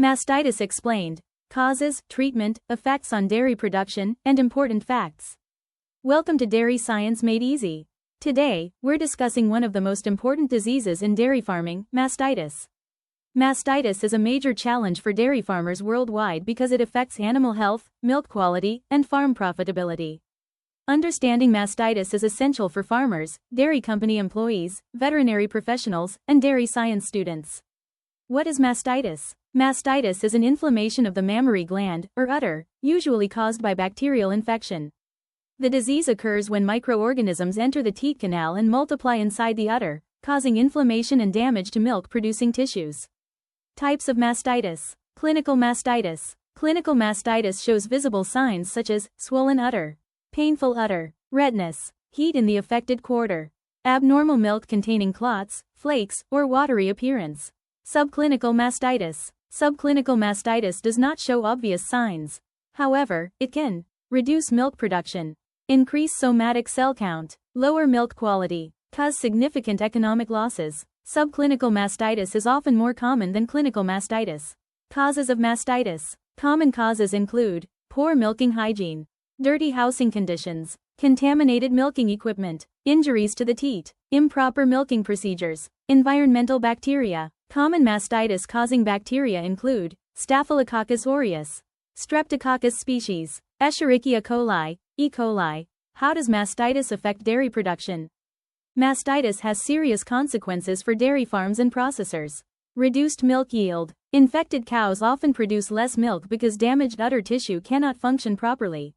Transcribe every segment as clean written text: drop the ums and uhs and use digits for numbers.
Mastitis explained. Causes, treatment, effects on dairy production, and important facts. Welcome to Dairy Science Made Easy. Today, we're discussing one of the most important diseases in dairy farming, mastitis. Mastitis is a major challenge for dairy farmers worldwide because it affects animal health, milk quality, and farm profitability. Understanding mastitis is essential for farmers, dairy company employees, veterinary professionals, and dairy science students. What is mastitis? Mastitis is an inflammation of the mammary gland, or udder, usually caused by bacterial infection. The disease occurs when microorganisms enter the teat canal and multiply inside the udder, causing inflammation and damage to milk-producing tissues. Types of mastitis. Clinical mastitis. Clinical mastitis shows visible signs such as swollen udder, painful udder, redness, heat in the affected quarter, abnormal milk containing clots, flakes, or watery appearance. Subclinical mastitis. Subclinical mastitis does not show obvious signs. However, it can reduce milk production, increase somatic cell count, lower milk quality, cause significant economic losses. Subclinical mastitis is often more common than clinical mastitis. Causes of mastitis. Common causes include poor milking hygiene, dirty housing conditions, contaminated milking equipment, injuries to the teat, improper milking procedures, environmental bacteria. Common mastitis-causing bacteria include Staphylococcus aureus, Streptococcus species, Escherichia coli, E. coli. How does mastitis affect dairy production? Mastitis has serious consequences for dairy farms and processors. Reduced milk yield. Infected cows often produce less milk because damaged udder tissue cannot function properly.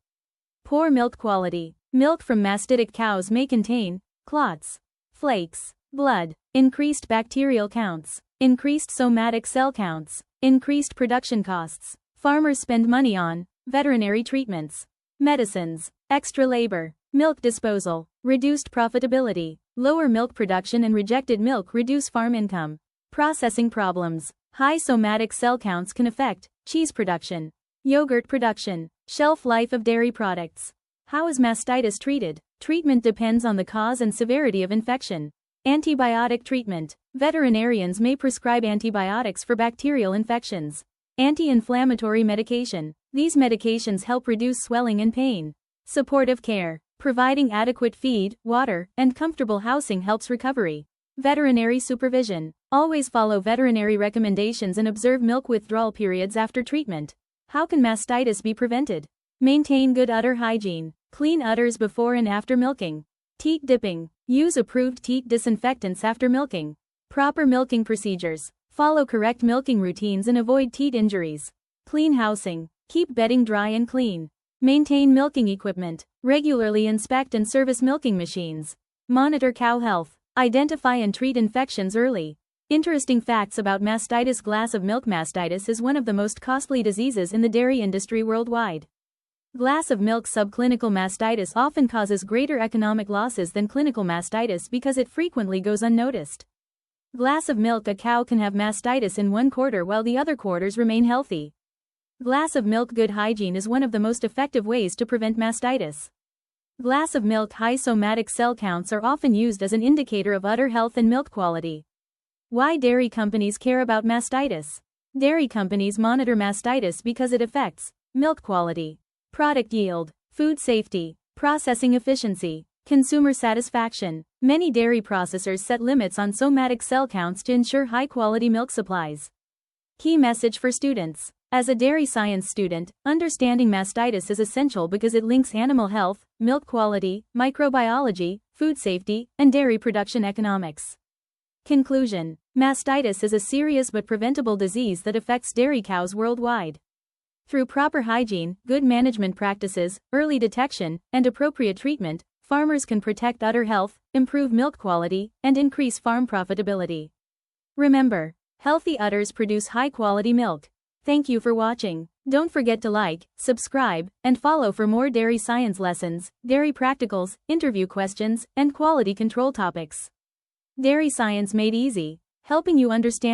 Poor milk quality. Milk from mastitic cows may contain clots, flakes, blood, increased bacterial counts, increased somatic cell counts, increased production costs. Farmers spend money on veterinary treatments, medicines, extra labor, milk disposal, reduced profitability, lower milk production and rejected milk reduce farm income. Processing problems. High somatic cell counts can affect cheese production, yogurt production, shelf life of dairy products. How is mastitis treated? Treatment depends on the cause and severity of infection. Antibiotic treatment. Veterinarians may prescribe antibiotics for bacterial infections. Anti-inflammatory medication. These medications help reduce swelling and pain. Supportive care. Providing adequate feed, water, and comfortable housing helps recovery. Veterinary supervision. Always follow veterinary recommendations and observe milk withdrawal periods after treatment. How can mastitis be prevented? Maintain good udder hygiene. Clean udders before and after milking. Teat dipping. Use approved teat disinfectants after milking. Proper milking procedures. Follow correct milking routines and avoid teat injuries. Clean housing. Keep bedding dry and clean. Maintain milking equipment. Regularly inspect and service milking machines. Monitor cow health. Identify and treat infections early. Interesting facts about mastitis. Glass of milk. Mastitis is one of the most costly diseases in the dairy industry worldwide. Glass of milk. Subclinical mastitis often causes greater economic losses than clinical mastitis because it frequently goes unnoticed. Glass of milk. A cow can have mastitis in one quarter while the other quarters remain healthy. Glass of milk. Good hygiene is one of the most effective ways to prevent mastitis. Glass of milk. High somatic cell counts are often used as an indicator of udder health and milk quality. Why dairy companies care about mastitis? Dairy companies monitor mastitis because it affects milk quality, product yield, food safety, processing efficiency, consumer satisfaction. Many dairy processors set limits on somatic cell counts to ensure high-quality milk supplies. Key message for students. As a dairy science student, understanding mastitis is essential because it links animal health, milk quality, microbiology, food safety, and dairy production economics. Conclusion. Mastitis is a serious but preventable disease that affects dairy cows worldwide. Through proper hygiene, good management practices, early detection, and appropriate treatment, farmers can protect udder health, improve milk quality, and increase farm profitability. Remember, healthy udders produce high-quality milk. Thank you for watching. Don't forget to like, subscribe, and follow for more dairy science lessons, dairy practicals, interview questions, and quality control topics. Dairy Science Made Easy, helping you understand